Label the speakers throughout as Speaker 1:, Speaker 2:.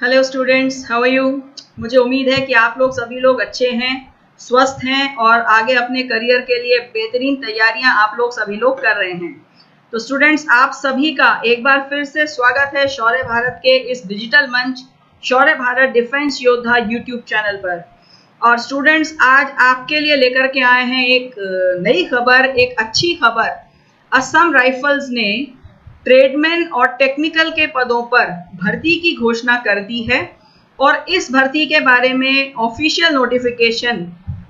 Speaker 1: Hello students, how are you. मुझे उम्मीद है कि आप लोग सभी लोग अच्छे हैं, स्वस्थ हैं और आगे अपने करियर के लिए बेहतरीन तैयारियां आप लोग सभी लोग कर रहे हैं। तो स्टूडेंट्स, आप सभी का एक बार फिर से स्वागत है शौर्य भारत के इस डिजिटल मंच शौर्य भारत डिफेंस योद्धा यूट्यूब चैनल पर। और स्टूडेंट्स, आज आपके लिए लेकर के आए हैं एक नई खबर, एक अच्छी खबर। असम राइफल्स ने ट्रेडमैन और टेक्निकल के पदों पर भर्ती की घोषणा कर दी है और इस भर्ती के बारे में ऑफिशियल नोटिफिकेशन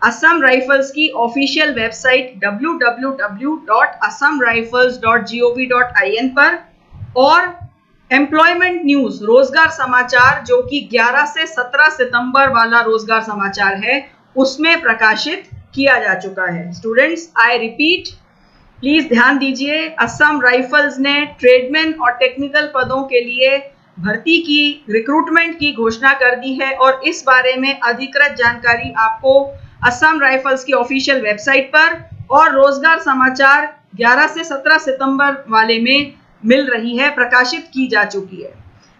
Speaker 1: असम राइफल्स की ऑफिशियल वेबसाइट www.assamrifles.gov.in पर और एम्प्लॉयमेंट न्यूज रोजगार समाचार, जो कि 11 से 17 सितंबर वाला रोजगार समाचार है, उसमें प्रकाशित किया जा चुका है। स्टूडेंट्स, आई रिपीट, प्लीज ध्यान दीजिए, असम राइफल्स ने ट्रेडमैन और टेक्निकल पदों के लिए भर्ती की रिक्रूटमेंट की घोषणा कर दी है और इस बारे में अधिकृत जानकारी आपको असम राइफल्स की ऑफिशियल वेबसाइट पर और रोजगार समाचार 11 से 17 सितंबर वाले में मिल रही है, प्रकाशित की जा चुकी है।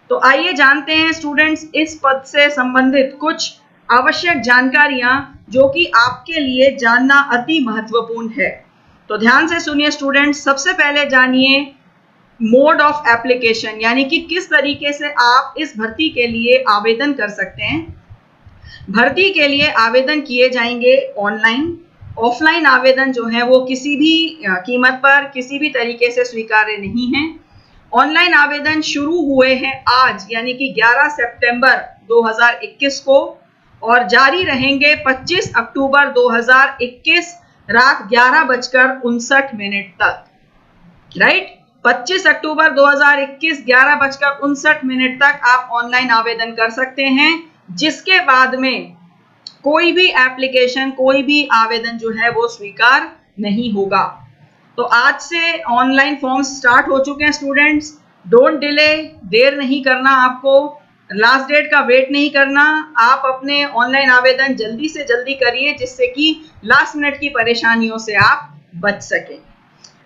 Speaker 1: तो आइए जानते हैं स्टूडेंट्स इस पद से संबंधित कुछ आवश्यक जानकारियां जो कि आपके लिए जानना अति महत्वपूर्ण है। तो ध्यान से सुनिए स्टूडेंट्स। सबसे पहले जानिए मोड ऑफ एप्लीकेशन, यानी कि किस तरीके से आप इस भर्ती के लिए आवेदन कर सकते हैं। भर्ती के लिए आवेदन किए जाएंगे ऑनलाइन। ऑफलाइन आवेदन जो है वो किसी भी कीमत पर किसी भी तरीके से स्वीकार्य नहीं है। ऑनलाइन आवेदन शुरू हुए हैं आज, यानी कि 11 सितंबर 2021 को और जारी रहेंगे 25 अक्टूबर 2021 रात 11:59 तक। राइट, 25 अक्टूबर 2021 11:59 तक आप ऑनलाइन आवेदन कर सकते हैं, जिसके बाद में कोई भी एप्लीकेशन, कोई भी आवेदन जो है वो स्वीकार नहीं होगा। तो आज से ऑनलाइन फॉर्म्स स्टार्ट हो चुके हैं स्टूडेंट्स। डोंट डिले, देर नहीं करना, आपको लास्ट डेट का वेट नहीं करना। आप अपने ऑनलाइन आवेदन जल्दी से जल्दी करिए, जिससे कि लास्ट मिनट की परेशानियों से आप बच सकें।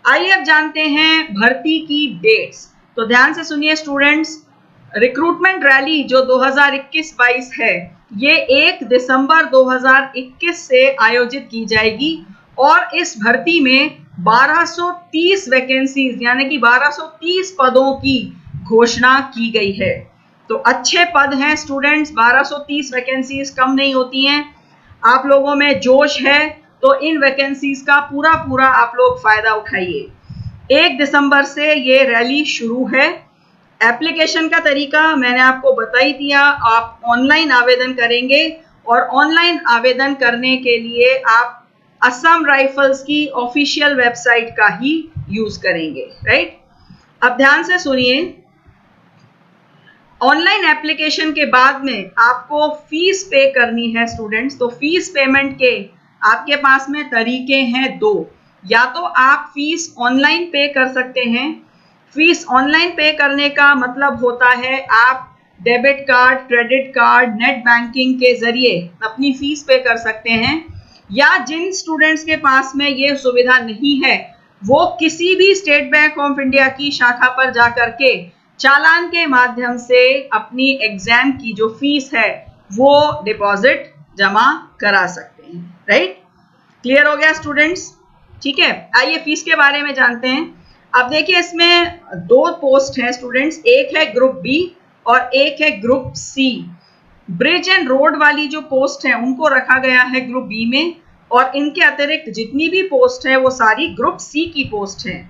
Speaker 1: आइए अब जानते हैं भर्ती की डेट्स। तो ध्यान से सुनिए स्टूडेंट्स, रिक्रूटमेंट रैली जो 2021-22 है, ये 1 दिसंबर 2021 से आयोजित की जाएगी और इस भर्ती में 1230 वैकेंसीज यानी कि 1230 पदों की घोषणा की गई है। तो अच्छे पद हैं स्टूडेंट्स, 1230 वैकेंसीज कम नहीं होती हैं। आप लोगों में जोश है तो इन वैकेंसीज का पूरा पूरा आप लोग फायदा उठाइए। 1 दिसंबर से ये रैली शुरू है। एप्लीकेशन का तरीका मैंने आपको बता ही दिया। आप ऑनलाइन आवेदन करेंगे और ऑनलाइन आवेदन करने के लिए आप असम राइफल्स की ऑफिशियल वेबसाइट का ही यूज करेंगे। राइट, अब ध्यान से सुनिए, ऑनलाइन एप्लीकेशन के बाद में आपको फीस पे करनी है स्टूडेंट्स। तो फीस पेमेंट के आपके पास में तरीके हैं दो। या तो आप फीस ऑनलाइन पे कर सकते हैं। फीस ऑनलाइन पे करने का मतलब होता है आप debit card, credit card, net banking के जरिए अपनी फीस पे कर सकते हैं। या जिन स्टूडेंट्स के पास में ये सुविधा नहीं है, वो किसी भी स्टेट बैंक ऑफ इंडिया की शाखा पर जा करके चालान के माध्यम से अपनी एग्जाम की जो फीस है वो डिपॉजिट जमा करा सकते हैं। राइट, क्लियर हो गया स्टूडेंट्स? ठीक है, आइए फीस के बारे में जानते हैं। अब देखिए, इसमें दो पोस्ट हैं स्टूडेंट्स, एक है ग्रुप बी और एक है group C. Bridge and road वाली जो पोस्ट है उनको रखा गया है ग्रुप बी में, और इनके अतिरिक्त जितनी भी पोस्ट है वो सारी ग्रुप सी की पोस्ट है।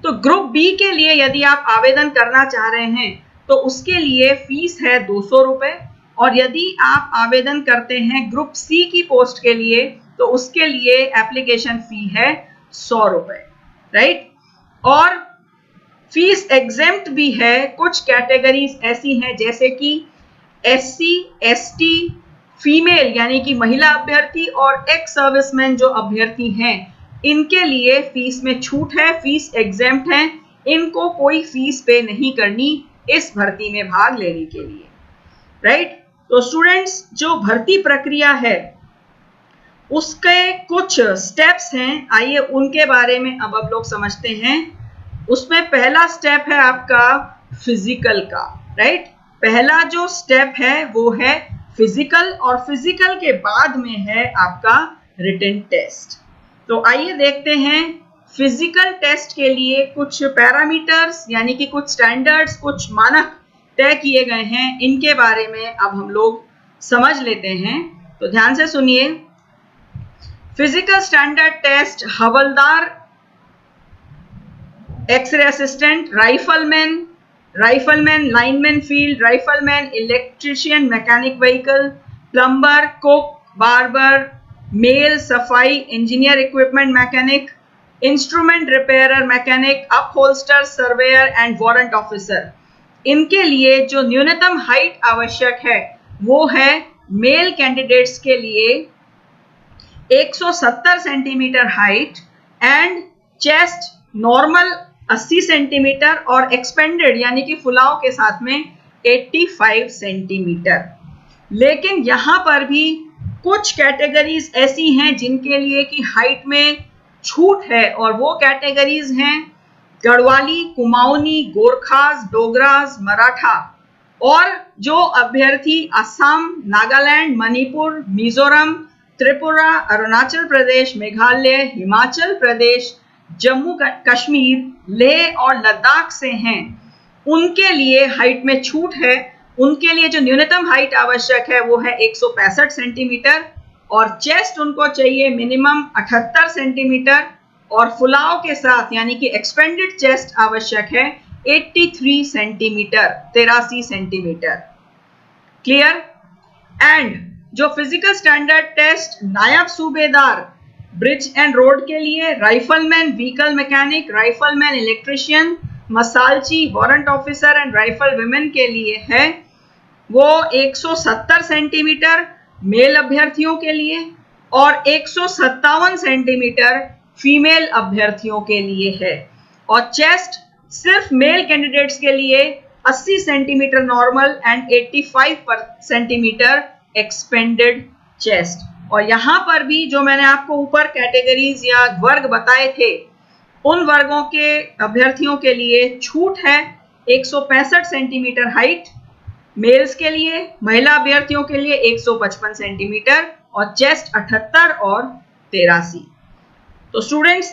Speaker 1: तो ग्रुप बी के लिए यदि आप आवेदन करना चाह रहे हैं तो उसके लिए फीस है 200 रुपए, और यदि आप आवेदन करते हैं ग्रुप सी की पोस्ट के लिए तो उसके लिए एप्लीकेशन फी है 100 रुपए। राइट, और फीस एग्जेम्प्ट भी है। कुछ कैटेगरीज ऐसी हैं जैसे कि एससी, एसटी, फीमेल यानी कि महिला अभ्यर्थी और एक्स सर्विसमैन जो अभ्यर्थी हैं, इनके लिए फीस में छूट है, फीस एग्जेम्प्ट है। इनको कोई फीस पे नहीं करनी इस भर्ती में भाग लेने के लिए। राइट, तो स्टूडेंट्स, जो भर्ती प्रक्रिया है उसके कुछ स्टेप्स हैं, आइए उनके बारे में अब आप लोग समझते हैं। उसमें पहला स्टेप है आपका फिजिकल का। राइट, पहला जो स्टेप है वो है फिजिकल, और फिजिकल के बाद में है आपका रिटन टेस्ट। तो आइए देखते हैं फिजिकल टेस्ट के लिए कुछ पैरामीटर्स यानी कि कुछ स्टैंडर्ड्स, कुछ मानक तय किए गए हैं, इनके बारे में अब हम लोग समझ लेते हैं। तो ध्यान से सुनिए। फिजिकल स्टैंडर्ड टेस्ट हवलदार, x ray assistant, rifleman, lineman field, rifleman, electrician, mechanic vehicle, plumber, cook, barber, male सफाई, engineer, equipment mechanic, instrument repairer mechanic, upholster, surveyor and warrant officer, इनके लिए जो न्यूनतम हाइट आवश्यक है वो है मेल कैंडिडेट्स के लिए 170 centimetre height and chest normal 80 centimetre और एक्सपेंडेड यानी कि फुलाव के साथ में 85 सेंटीमीटर। लेकिन यहां पर भी कुछ कैटेगरीज ऐसी हैं जिनके लिए कि हाइट में छूट है, और वो कैटेगरीज हैं गढ़वाली, कुमाऊनी, गोरखास, डोगरास, मराठा। और जो अभ्यर्थी असम, नागालैंड, मणिपुर, मिजोरम, त्रिपुरा, अरुणाचल प्रदेश, मेघालय, हिमाचल प्रदेश, जम्मू कश्मीर, लेह और लद्दाख से हैं, उनके लिए हाइट में छूट है। उनके लिए जो न्यूनतम हाइट आवश्यक है वो है 165 सेंटीमीटर, और चेस्ट उनको चाहिए मिनिमम 78 सेंटीमीटर, और फुलाव के साथ यानी कि एक्सपेंडेड चेस्ट आवश्यक है 83 सेंटीमीटर, 83 सेंटीमीटर। क्लियर? एंड जो फिजिकल स्टैंडर्ड टेस्ट नायब सूबेदार ब्रिज एंड रोड के लिए, rifleman, vehicle mechanic, rifleman electrician, मसालची, warrant officer and rifle women के लिए है वो 170 सेंटीमीटर मेल अभ्यर्थियों के लिए और 157 सेंटीमीटर फीमेल अभ्यर्थियों के लिए है। और चेस्ट सिर्फ मेल कैंडिडेट्स के लिए 80 centimetre normal and 85 centimetre expanded chest. और यहां पर भी जो मैंने आपको ऊपर कैटेगरीज या वर्ग बताए थे, उन वर्गों के अभ्यर्थियों के लिए छूट है 165 सेंटीमीटर हाइट मेल्स के लिए, महिला अभ्यर्थियों के लिए 155 सेंटीमीटर और चेस्ट 78 और 83। तो स्टूडेंट्स,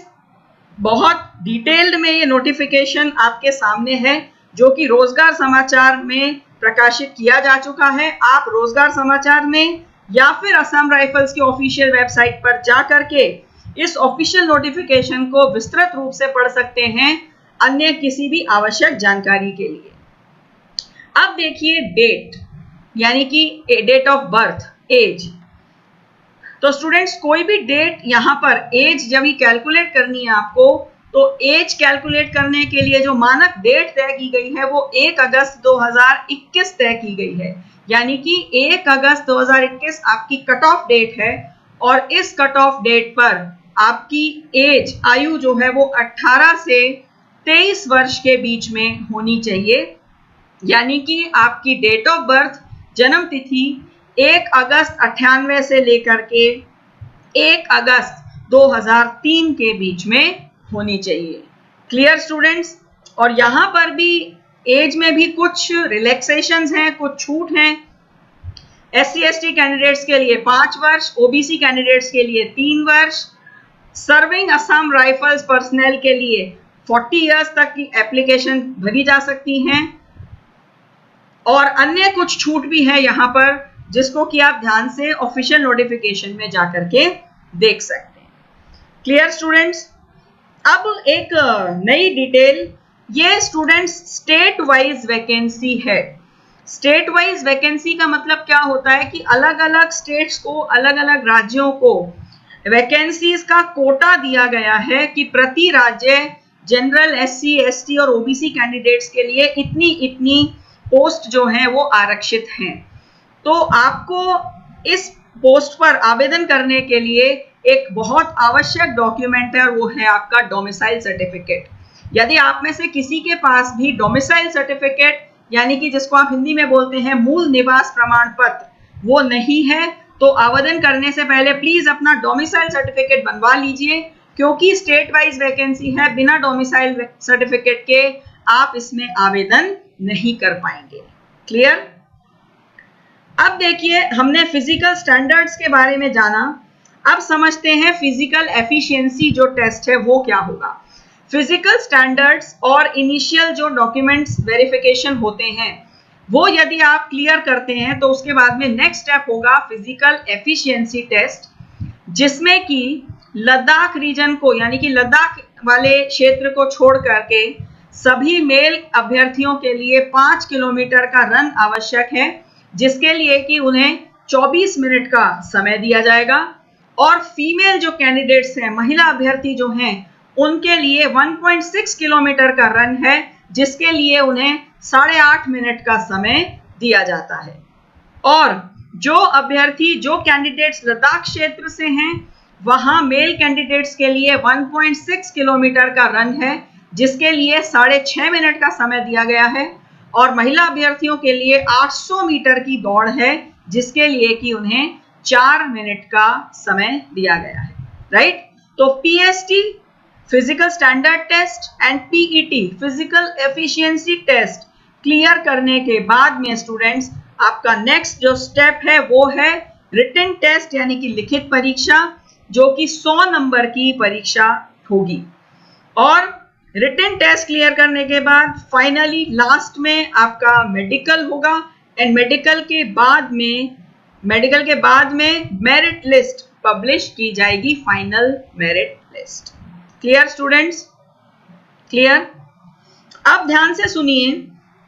Speaker 1: बहुत डिटेल्ड में ये नोटिफिकेशन आपके सामने है जो कि रोजगार समाचार में प्रकाशित किया जा चुका है। आप रोजगार समाचार में या फिर असम राइफल्स की ऑफिशियल वेबसाइट पर जा करके इस ऑफिशियल नोटिफिकेशन को विस्तृत रूप से पढ़ सकते हैं अन्य किसी भी आवश्यक जानकारी के लिए। अब देखिए डेट, यानी कि डेट ऑफ बर्थ, एज। तो स्टूडेंट्स, कोई भी डेट यहां पर एज जब ये कैलकुलेट करनी है आपको, तो एज कैलकुलेट करने के लिए जो मानक डेट तय की गई है वो 1 अगस्त 2021 तय की गई है। यानी कि 1 अगस्त 2021 आपकी कट ऑफ डेट है, और इस कट ऑफ डेट पर आपकी एज, आयु जो है वो 18 से 23 वर्ष के बीच में होनी चाहिए। यानी कि आपकी डेट ऑफ बर्थ, जन्म तिथि 1 अगस्त 98 से लेकर के 1 अगस्त 2003 के बीच में होनी चाहिए। Clear students? और यहां पर भी एज में भी कुछ रिलैक्सेशंस हैं, कुछ छूट हैं। SC/ST कैंडिडेट्स के लिए 5 वर्ष, OBC कैंडिडेट्स के लिए 3 वर्ष, सर्विंग असम राइफल्स पर्सनल के लिए 40 इयर्स तक की एप्लीकेशन भरी जा सकती हैं। और अन्य कुछ छूट भी है यहाँ पर, जिसको कि आप ध्यान से ऑफिशियल नोटिफिकेशन में जाकर के देख सकते हैं। Clear students? अब एक नई डिटेल, ये स्टूडेंट्स स्टेट वाइज वैकेंसी है। स्टेट वाइज वैकेंसी का मतलब क्या होता है कि अलग अलग स्टेट्स को, अलग अलग राज्यों को वैकेंसीज का कोटा दिया गया है कि प्रति राज्य जनरल, SC/ST और OBC कैंडिडेट्स के लिए इतनी इतनी पोस्ट जो हैं वो आरक्षित हैं। तो आपको इस पोस्ट पर आवेदन करने के लिए एक बहुत आवश्यक डॉक्यूमेंट है, वो है आपका डोमिसाइल सर्टिफिकेट। यदि आप में से किसी के पास भी डोमिसाइल सर्टिफिकेट, यानी कि जिसको आप हिंदी में बोलते हैं मूल निवास प्रमाण पत्र, वो नहीं है, तो आवेदन करने से पहले प्लीज अपना डोमिसाइल सर्टिफिकेट बनवा लीजिए, क्योंकि स्टेट वाइज वैकेंसी है। बिना डोमिसाइल सर्टिफिकेट के आप इसमें आवेदन नहीं कर पाएंगे। क्लियर? अब देखिए, हमने फिजिकल स्टैंडर्ड्स के बारे में जाना, अब समझते हैं फिजिकल एफिशिएंसी जो टेस्ट है वो क्या होगा। फिजिकल स्टैंडर्ड्स और इनिशियल जो डॉक्यूमेंट्स वेरिफिकेशन होते हैं वो यदि आप क्लियर करते हैं तो उसके बाद में नेक्स्ट स्टेप होगा फिजिकल एफिशिएंसी टेस्ट, जिसमें कि लद्दाख रीजन को यानी कि लद्दाख वाले क्षेत्र को छोड़ करके सभी मेल अभ्यर्थियों के लिए 5 किलोमीटर का रन आवश्यक है, जिसके लिए कि उन्हें 24 मिनट का समय दिया जाएगा। और फीमेल जो कैंडिडेट्स हैं, महिला अभ्यर्थी जो हैं, उनके लिए 1.6 किलोमीटर का रन है, जिसके लिए उन्हें 8.5 मिनट का समय दिया जाता है। और जो अभ्यर्थी जो कैंडिडेट्स लद्दाख क्षेत्र से हैं, वहां मेल कैंडिडेट्स के लिए 1.6 किलोमीटर का रन है, जिसके लिए 6.5 मिनट का समय दिया गया है। और महिला अभ्यर्थियों के लिए 800 मीटर की दौड़ है, जिसके लिए कि उन्हें 4 मिनट का समय दिया गया है। राइट? तो PST physical standard test and PET physical efficiency test clear करने के बाद में स्टूडेंट्स आपका नेक्स्ट जो स्टेप है वो है रिटन टेस्ट यानी कि लिखित परीक्षा, जो कि 100 नंबर की परीक्षा होगी। और रिटन टेस्ट क्लियर करने के बाद फाइनली लास्ट में आपका मेडिकल होगा एंड मेडिकल के बाद में मेरिट लिस्ट पब्लिश की जाएगी, final merit list. Clear students? Clear? अब ध्यान से सुनिए,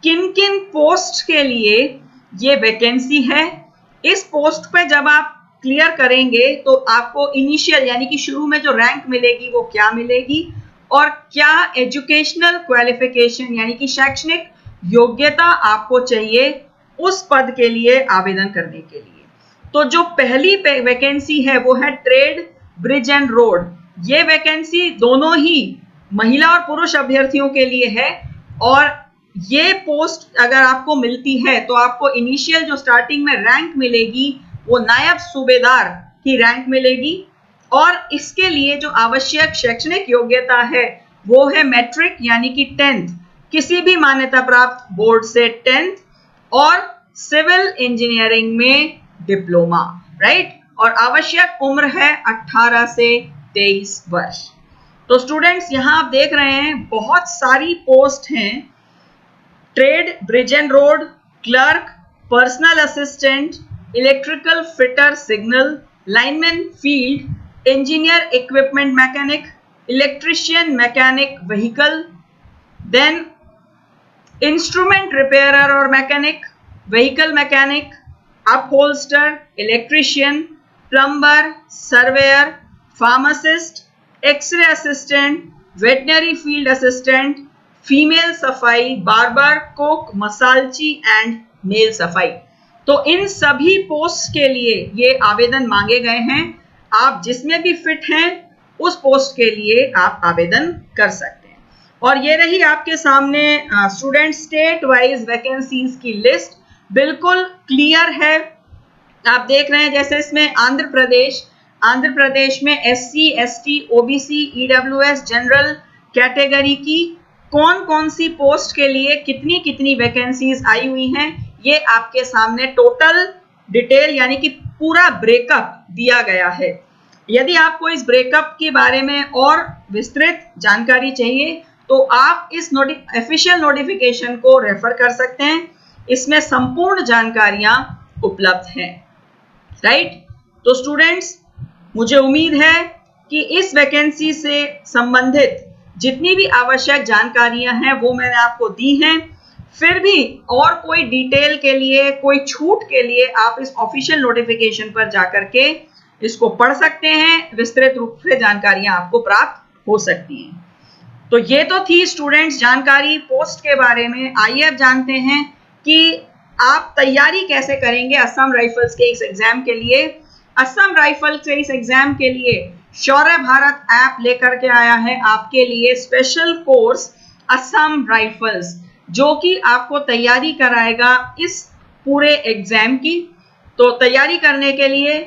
Speaker 1: किन किन पोस्ट के लिए ये वैकेंसी है। इस पोस्ट पे जब आप क्लियर करेंगे तो आपको इनिशियल यानी कि शुरू में जो रैंक मिलेगी वो क्या मिलेगी, और क्या एजुकेशनल क्वालिफिकेशन यानी कि शैक्षणिक योग्यता आपको चाहिए उस पद के लिए आवेदन करने के लिए। तो जो पहली वैकेंसी है वो है ट्रेड ब्रिज एंड रोड। ये वैकेंसी दोनों ही महिला और पुरुष अभ्यर्थियों के लिए है। और ये पोस्ट अगर आपको मिलती है तो आपको इनिशियल जो स्टार्टिंग में रैंक मिलेगी वो नायब सूबेदार की रैंक मिलेगी। और इसके लिए जो आवश्यक शैक्षणिक योग्यता है वो है मैट्रिक यानी कि 10th, किसी भी मान्यता प्राप्त बोर्ड से 10th, और सिविल इंजीनियरिंग में डिप्लोमा। राइट? और आवश्यक उम्र है 18 से 23 वर्ष। तो स्टूडेंट्स यहां आप देख रहे हैं बहुत सारी पोस्ट हैं। Trade bridge and road, clerk, personal assistant, electrical fitter signal, lineman field, engineer equipment mechanic, electrician mechanic vehicle, then instrument repairer और mechanic, vehicle mechanic, upholster, electrician, plumber, surveyor, pharmacist, x ray assistant, veterinary field assistant, female सफाई, barber, cook, मसालची and male सफाई। तो इन सभी post के लिए ये आवेदन मांगे गए हैं। आप जिसमें भी फिट हैं उस पोस्ट के लिए आप आवेदन कर सकते हैं। और ये रही आपके सामने स्टूडेंट स्टेट वाइज वैकेंसीज की लिस्ट, बिल्कुल क्लियर है। आप देख रहे हैं जैसे इसमें आंध्र प्रदेश में SC, ST, OBC, EWS general category की कौन कौन सी पोस्ट के लिए कितनी कितनी वैकेंसीज आई हुई हैं, ये आपके सामने टोटल डिटेल यानी कि पूरा ब्रेकअप दिया गया है। यदि आपको इस ब्रेकअप के बारे में और विस्तृत जानकारी चाहिए तो आप इस ऑफिशियल नोटिफिकेशन को रेफर कर सकते हैं, इसमें संपूर्ण जानकारियां उपलब्ध हैं। राइट? तो स्टूडेंट्स, मुझे उम्मीद है कि इस वैकेंसी से संबंधित जितनी भी आवश्यक जानकारियां हैं वो मैंने आपको दी हैं। फिर भी और कोई डिटेल के लिए, कोई छूट के लिए आप इस ऑफिशियल नोटिफिकेशन पर जाकर के इसको पढ़ सकते हैं, विस्तृत रूप से जानकारियां आपको प्राप्त हो सकती हैं। तो ये तो थी स्टूडेंट्स जानकारी पोस्ट के बारे में। आइए अब जानते हैं कि आप तैयारी कैसे करेंगे असम राइफल्स के इस एग्जाम के लिए। असम राइफल से इस एग्जाम के लिए शौर्य भारत ऐप लेकर के आया है आपके लिए स्पेशल कोर्स असम राइफल्स, जो कि आपको तैयारी कराएगा इस पूरे एग्जाम की। तो तैयारी करने के लिए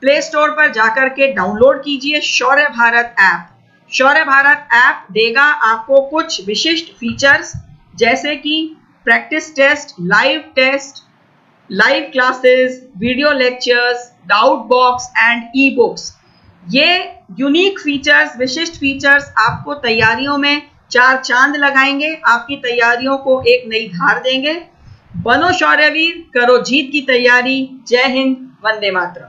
Speaker 1: प्ले स्टोर पर जाकर के डाउनलोड कीजिए शौर्य भारत ऐप। शौर्य भारत ऐप देगा आपको कुछ विशिष्ट फीचर्स, जैसे कि practice test, live classes, video lectures, doubt box and e books. ये यूनिक फीचर्स, विशिष्ट फीचर्स आपको तैयारियों में चार चांद लगाएंगे, आपकी तैयारियों को एक नई धार देंगे। बनो शौर्यवीर, करो जीत की तैयारी। जय हिंद, वंदे मातरम।